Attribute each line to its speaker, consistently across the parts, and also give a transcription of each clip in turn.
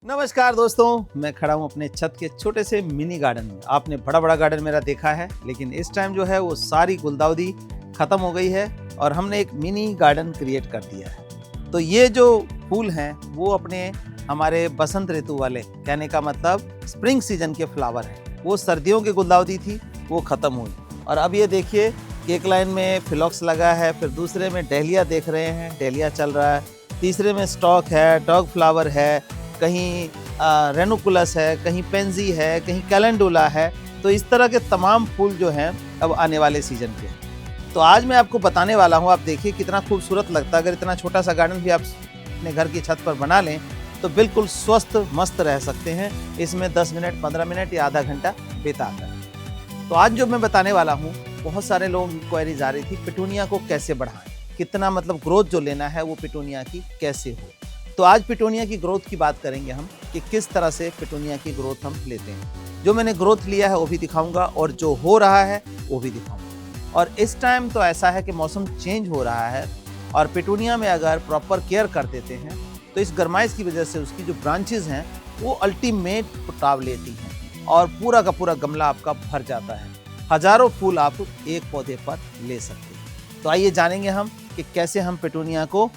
Speaker 1: नमस्कार दोस्तों, मैं खड़ा हूँ अपने छत के छोटे से मिनी गार्डन में। आपने बड़ा बड़ा गार्डन मेरा देखा है, लेकिन इस टाइम जो है वो सारी गुलदाउदी खत्म हो गई है और हमने एक मिनी गार्डन क्रिएट कर दिया है। तो ये जो फूल हैं वो अपने हमारे बसंत ऋतु वाले, कहने का मतलब स्प्रिंग सीजन के फ्लावर हैं। वो सर्दियों की गुलदाउदी थी, वो खत्म हुई और अब ये देखिए कि एक लाइन में फिलॉक्स लगा है, फिर दूसरे में डहलिया देख रहे हैं, डहलिया चल रहा है, तीसरे में स्टॉक है, डॉग फ्लावर है, कहीं रेनुकुलस है, कहीं पेंजी है, कहीं कैलेंडुला है। तो इस तरह के तमाम फूल जो हैं अब आने वाले सीजन के। तो आज मैं आपको बताने वाला हूँ, आप देखिए कितना खूबसूरत लगता है। अगर इतना छोटा सा गार्डन भी आप अपने घर की छत पर बना लें तो बिल्कुल स्वस्थ मस्त रह सकते हैं इसमें 10 मिनट 15 मिनट या आधा घंटा बिताकर। तो आज जो मैं बताने वाला हूँ, बहुत सारे लोगों की इंक्वायरीज आ रही थी, पिटूनिया को कैसे बढ़ाएं, कितना मतलब ग्रोथ जो लेना है वो पिटूनिया की कैसे हो। तो आज पिटूनिया की ग्रोथ की बात करेंगे हम कि किस तरह से पिटूनिया की ग्रोथ हम लेते हैं। जो मैंने ग्रोथ लिया है वो भी दिखाऊंगा और जो हो रहा है वो भी दिखाऊंगा। और इस टाइम तो ऐसा है कि मौसम चेंज हो रहा है और पिटूनिया में अगर प्रॉपर केयर कर देते हैं तो इस गर्माइश की वजह से उसकी जो ब्रांचेज हैं वो अल्टीमेट फुटाव लेती हैं और पूरा का पूरा गमला आपका भर जाता है। हजारों फूल आप एक पौधे पर ले सकते हैं। तो आइए जानेंगे हम कि कैसे हम पिटूनिया को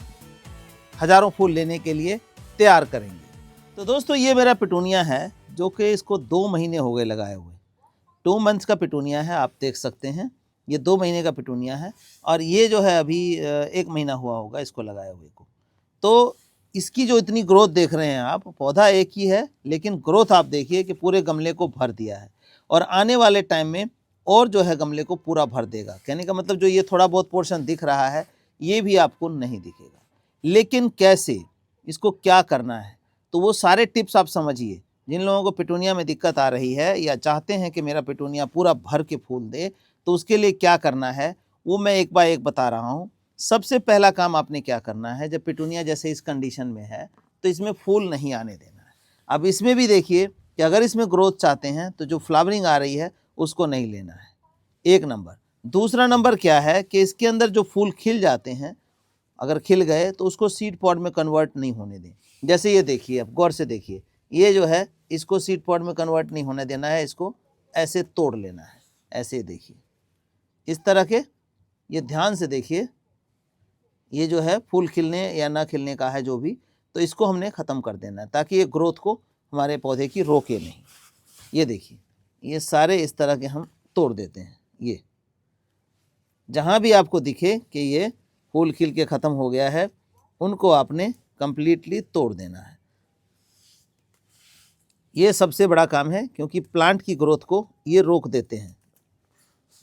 Speaker 1: हजारों फूल लेने के लिए तैयार करेंगे। तो दोस्तों, ये मेरा पिटूनिया है जो कि इसको 2 महीने हो गए लगाए हुए। 2 मंथ्स का पिटूनिया है, आप देख सकते हैं। ये 2 महीने का पिटूनिया है और ये जो है अभी 1 महीना हुआ होगा इसको लगाए हुए को। तो इसकी जो इतनी ग्रोथ देख रहे हैं आप, पौधा एक ही है लेकिन ग्रोथ आप देखिए कि पूरे गमले को भर दिया है और आने वाले टाइम में और जो है गमले को पूरा भर देगा। कहने का मतलब जो ये थोड़ा बहुत पोर्शन दिख रहा है ये भी आपको नहीं दिखेगा। लेकिन कैसे, इसको क्या करना है, तो वो सारे टिप्स आप समझिए। जिन लोगों को पिटूनिया में दिक्कत आ रही है या चाहते हैं कि मेरा पिटूनिया पूरा भर के फूल दे, तो उसके लिए क्या करना है वो मैं एक बाय एक बता रहा हूँ। सबसे पहला काम आपने क्या करना है, जब पिटूनिया जैसे इस कंडीशन में है तो इसमें फूल नहीं आने देना है। अब इसमें भी देखिए कि अगर इसमें ग्रोथ चाहते हैं तो जो फ्लावरिंग आ रही है उसको नहीं लेना है, एक नंबर। दूसरा नंबर क्या है कि इसके अंदर जो फूल खिल जाते हैं, अगर खिल गए तो उसको सीड पॉड में कन्वर्ट नहीं होने दें। जैसे ये देखिए, आप गौर से देखिए, ये जो है इसको सीड पॉड में कन्वर्ट नहीं होने देना है, इसको ऐसे तोड़ लेना है। ऐसे देखिए, इस तरह के, ये ध्यान से देखिए, ये जो है फूल खिलने या ना खिलने का है जो भी, तो इसको हमने ख़त्म कर देना है ताकि ये ग्रोथ को हमारे पौधे की रोके नहीं। ये देखिए, ये सारे इस तरह के हम तोड़ देते हैं। ये जहाँ भी आपको दिखे कि ये फूल खिल के ख़त्म हो गया है, उनको आपने कंप्लीटली तोड़ देना है। ये सबसे बड़ा काम है क्योंकि प्लांट की ग्रोथ को ये रोक देते हैं।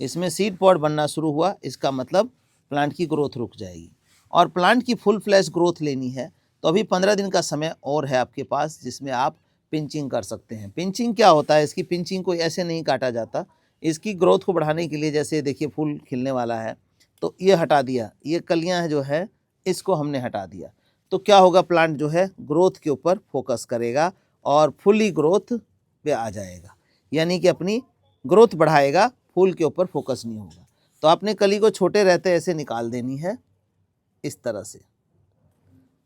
Speaker 1: इसमें सीड पॉड बनना शुरू हुआ, इसका मतलब प्लांट की ग्रोथ रुक जाएगी। और प्लांट की फुल फ्लैश ग्रोथ लेनी है तो अभी 15 दिन का समय और है आपके पास, जिसमें आप पिंचिंग कर सकते हैं। पिंचिंग क्या होता है, इसकी पिंचिंग को ऐसे नहीं काटा जाता। इसकी ग्रोथ को बढ़ाने के लिए, जैसे देखिए फूल खिलने वाला है तो ये हटा दिया, ये कलियां जो है इसको हमने हटा दिया, तो क्या होगा, प्लांट जो है ग्रोथ के ऊपर फोकस करेगा और फुली ग्रोथ पे आ जाएगा, यानी कि अपनी ग्रोथ बढ़ाएगा, फूल के ऊपर फोकस नहीं होगा। तो आपने कली को छोटे रहते ऐसे निकाल देनी है इस तरह से,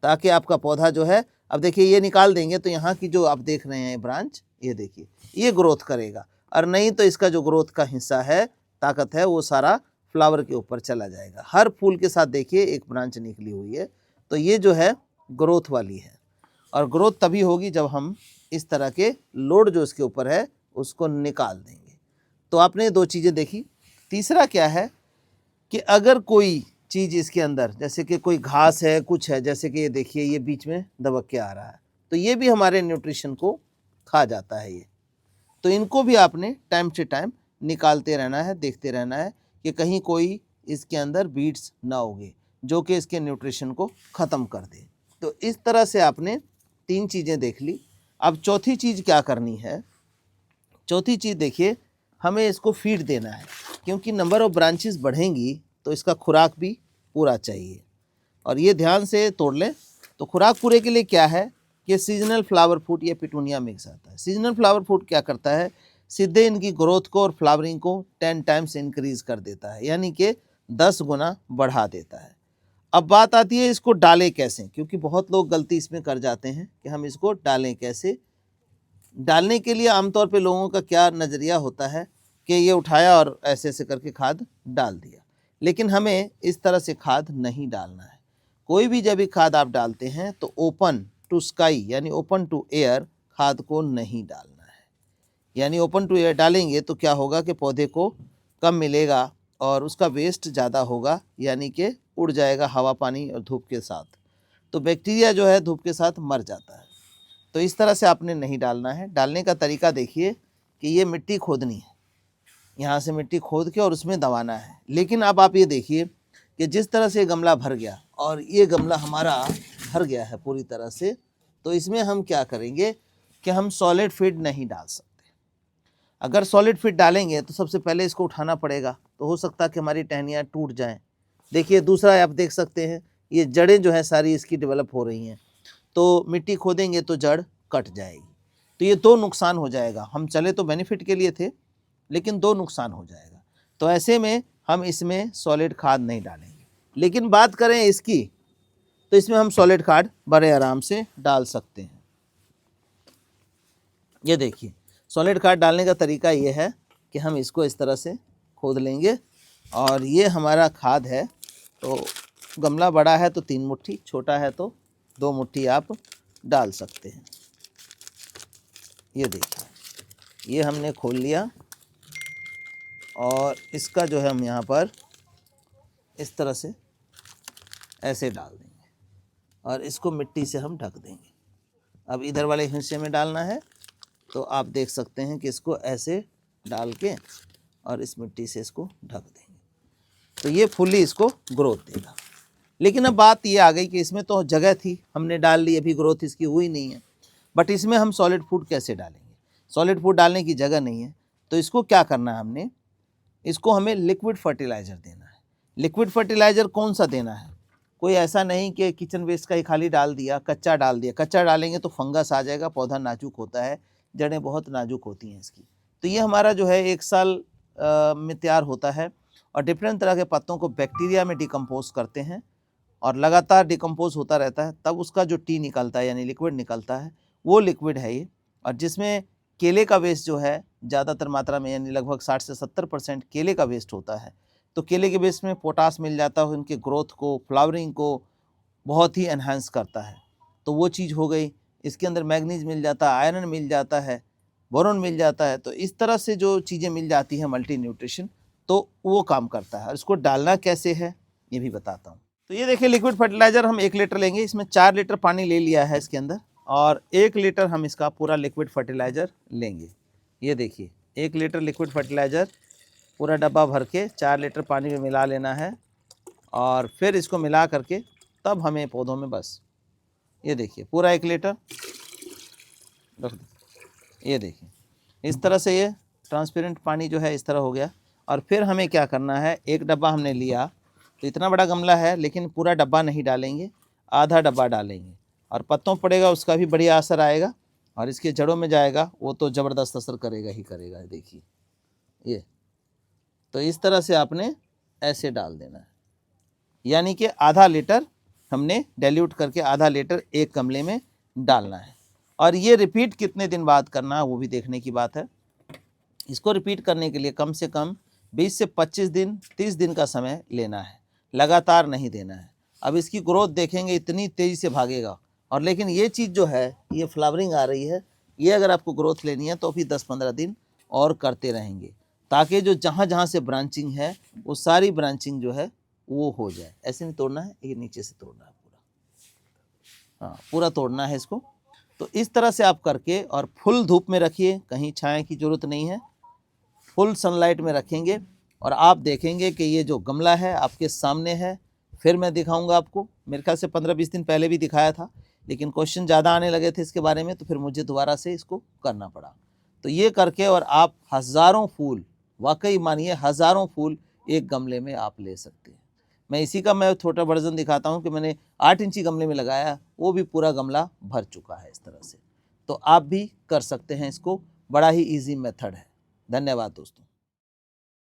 Speaker 1: ताकि आपका पौधा जो है, अब देखिए ये निकाल देंगे तो यहाँ की जो आप देख रहे हैं ब्रांच, ये देखिए ये ग्रोथ करेगा, और नहीं तो इसका जो ग्रोथ का हिस्सा है, ताकत है, वो सारा फ्लावर के ऊपर चला जाएगा। हर फूल के साथ देखिए एक ब्रांच निकली हुई है, तो ये जो है ग्रोथ वाली है। और ग्रोथ तभी होगी जब हम इस तरह के लोड जो इसके ऊपर है उसको निकाल देंगे। तो आपने 2 चीज़ें देखी। तीसरा क्या है कि अगर कोई चीज़ इसके अंदर, जैसे कि कोई घास है, कुछ है, जैसे कि ये देखिए ये बीच में दबक के आ रहा है, तो ये भी हमारे न्यूट्रिशन को खा जाता है ये। तो इनको भी आपने टाइम से टाइम निकालते रहना है, देखते रहना है कि कहीं कोई इसके अंदर बीड्स ना उगे जो कि इसके न्यूट्रिशन को ख़त्म कर दे। तो इस तरह से आपने 3 चीज़ें देख ली। अब चौथी चीज़ क्या करनी है, चौथी चीज़ देखिए, हमें इसको फीड देना है, क्योंकि नंबर ऑफ़ ब्रांचेस बढ़ेंगी तो इसका खुराक भी पूरा चाहिए। और ये ध्यान से तोड़ लें। तो खुराक पूरे के लिए क्या है कि सीजनल फ्लावर फूड या पिटूनिया मिक्स आता है। सीजनल फ्लावर फूड क्या करता है, सीधे इनकी ग्रोथ को और फ्लावरिंग को 10 टाइम्स इंक्रीज कर देता है, यानी कि 10 गुना बढ़ा देता है। अब बात आती है इसको डालें कैसे, क्योंकि बहुत लोग गलती इसमें कर जाते हैं कि हम इसको डालें कैसे। डालने के लिए आमतौर पे लोगों का क्या नज़रिया होता है कि ये उठाया और ऐसे ऐसे करके खाद डाल दिया, लेकिन हमें इस तरह से खाद नहीं डालना है। कोई भी जब भी खाद आप डालते हैं तो ओपन टू स्काई यानी ओपन टू एयर खाद को नहीं डालना है। यानी ओपन टू एयर डालेंगे तो क्या होगा कि पौधे को कम मिलेगा और उसका वेस्ट ज़्यादा होगा, यानी कि उड़ जाएगा हवा पानी और धूप के साथ, तो बैक्टीरिया जो है धूप के साथ मर जाता है। तो इस तरह से आपने नहीं डालना है। डालने का तरीका देखिए कि ये मिट्टी खोदनी है, यहाँ से मिट्टी खोद के और उसमें दबाना है। लेकिन अब आप ये देखिए कि जिस तरह से गमला भर गया और ये गमला हमारा भर गया है पूरी तरह से, तो इसमें हम क्या करेंगे कि हम सॉलिड फीड नहीं डाल सकते। अगर सॉलिड फीड डालेंगे तो सबसे पहले इसको उठाना पड़ेगा, तो हो सकता है कि हमारी टहनियाँ टूट जाएं। देखिए दूसरा आप देख सकते हैं, ये जड़ें जो है सारी इसकी डेवलप हो रही हैं, तो मिट्टी खोदेंगे तो जड़ कट जाएगी। तो ये दो नुकसान हो जाएगा। हम चले तो बेनिफिट के लिए थे, लेकिन दो नुकसान हो जाएगा। तो ऐसे में हम इसमें सॉलिड खाद नहीं डालेंगे। लेकिन बात करें इसकी, तो इसमें हम सॉलिड खाद बड़े आराम से डाल सकते हैं। ये देखिए सॉलिड खाद डालने का तरीका ये है कि हम इसको इस तरह से खोद लेंगे और ये हमारा खाद है। तो गमला बड़ा है तो 3 मुट्ठी, छोटा है तो 2 मुट्ठी आप डाल सकते हैं। ये देखिए ये हमने खोल लिया और इसका जो है हम यहाँ पर इस तरह से ऐसे डाल देंगे और इसको मिट्टी से हम ढक देंगे। अब इधर वाले हिस्से में डालना है, तो आप देख सकते हैं कि इसको ऐसे डाल के और इस मिट्टी से इसको ढक देंगे, तो ये फुल्ली इसको ग्रोथ देगा। लेकिन अब बात ये आ गई कि इसमें तो जगह थी, हमने डाल ली, अभी ग्रोथ इसकी हुई नहीं है, बट इसमें हम सॉलिड फूड कैसे डालेंगे? सॉलिड फूड डालने की जगह नहीं है, तो इसको क्या करना है हमने, इसको हमें लिक्विड फर्टिलाइज़र देना है। लिक्विड फर्टिलाइज़र कौन सा देना है? कोई ऐसा नहीं कि किचन वेस्ट का ही खाली डाल दिया, कच्चा डाल दिया। कच्चा डालेंगे तो फंगस आ जाएगा, पौधा नाजुक होता है, जड़ें बहुत नाजुक होती हैं इसकी। तो ये हमारा जो है 1 साल में तैयार होता है और डिफरेंट तरह के पत्तों को बैक्टीरिया में डिकम्पोज करते हैं और लगातार डिकम्पोज होता रहता है, तब उसका जो टी निकलता है यानी लिक्विड निकलता है, वो लिक्विड है ये। और जिसमें केले का वेस्ट जो है ज़्यादातर मात्रा में, यानी लगभग 60 से 70% केले का वेस्ट होता है। तो केले के वेस्ट में पोटास मिल जाता है, उनके ग्रोथ को, फ्लावरिंग को बहुत ही एनहांस करता है, तो वो चीज़ हो गई। इसके अंदर मैग्नीज मिल जाता है, आयरन मिल जाता है, बोरॉन मिल जाता है। तो इस तरह से जो चीज़ें मिल जाती हैं मल्टी न्यूट्रिशन, तो वो काम करता है। और इसको डालना कैसे है ये भी बताता हूँ। तो ये देखिए लिक्विड फर्टिलाइज़र हम 1 लीटर लेंगे, इसमें 4 लीटर पानी ले लिया है इसके अंदर, और 1 लीटर हम इसका पूरा लिक्विड फर्टिलाइज़र लेंगे। ये देखिए 1 लीटर लिक्विड फर्टिलाइज़र पूरा डब्बा भर के 4 लीटर पानी में मिला लेना है और फिर इसको मिला करके तब हमें पौधों में, बस ये देखिए पूरा 1 लीटर रख दो। ये देखिए इस तरह से ये ट्रांसपेरेंट पानी जो है इस तरह हो गया। और फिर हमें क्या करना है, 1 डब्बा हमने लिया, तो इतना बड़ा गमला है लेकिन पूरा डब्बा नहीं डालेंगे, आधा डब्बा डालेंगे और पत्तों पड़ेगा उसका भी बढ़िया असर आएगा और इसके जड़ों में जाएगा वो तो ज़बरदस्त असर करेगा ही करेगा। देखिए ये, तो इस तरह से आपने ऐसे डाल देना है, यानी कि आधा लीटर हमने डाइल्यूट करके आधा लीटर एक गमले में डालना है। और ये रिपीट कितने दिन बाद करना है वो भी देखने की बात है। इसको रिपीट करने के लिए कम से कम 20 से 25 दिन 30 दिन का समय लेना है, लगातार नहीं देना है। अब इसकी ग्रोथ देखेंगे इतनी तेज़ी से भागेगा। और लेकिन ये चीज़ जो है, ये फ्लावरिंग आ रही है, ये अगर आपको ग्रोथ लेनी है तो भी 10-15 दिन और करते रहेंगे, ताकि जो जहाँ जहाँ से ब्रांचिंग है वो सारी ब्रांचिंग जो है वो हो जाए। ऐसे नहीं तोड़ना है, ये नीचे से तोड़ना है पूरा, हाँ पूरा तोड़ना है इसको। तो इस तरह से आप करके और फुल धूप में रखिए, कहीं छाया की ज़रूरत नहीं है, फुल सनलाइट में रखेंगे और आप देखेंगे कि ये जो गमला है आपके सामने है। फिर मैं दिखाऊंगा आपको, मेरे ख्याल से 15-20 दिन पहले भी दिखाया था, लेकिन क्वेश्चन ज़्यादा आने लगे थे इसके बारे में, तो फिर मुझे दोबारा से इसको करना पड़ा। तो ये करके और आप हज़ारों फूल, वाकई मानिए हज़ारों फूल एक गमले में आप ले सकते हैं। मैं इसी का मैं छोटा वर्जन दिखाता हूँ कि मैंने 8 इंची गमले में लगाया, वो भी पूरा गमला भर चुका है इस तरह से। तो आप भी कर सकते हैं इसको, बड़ा ही ईजी मेथड है। धन्यवाद दोस्तों।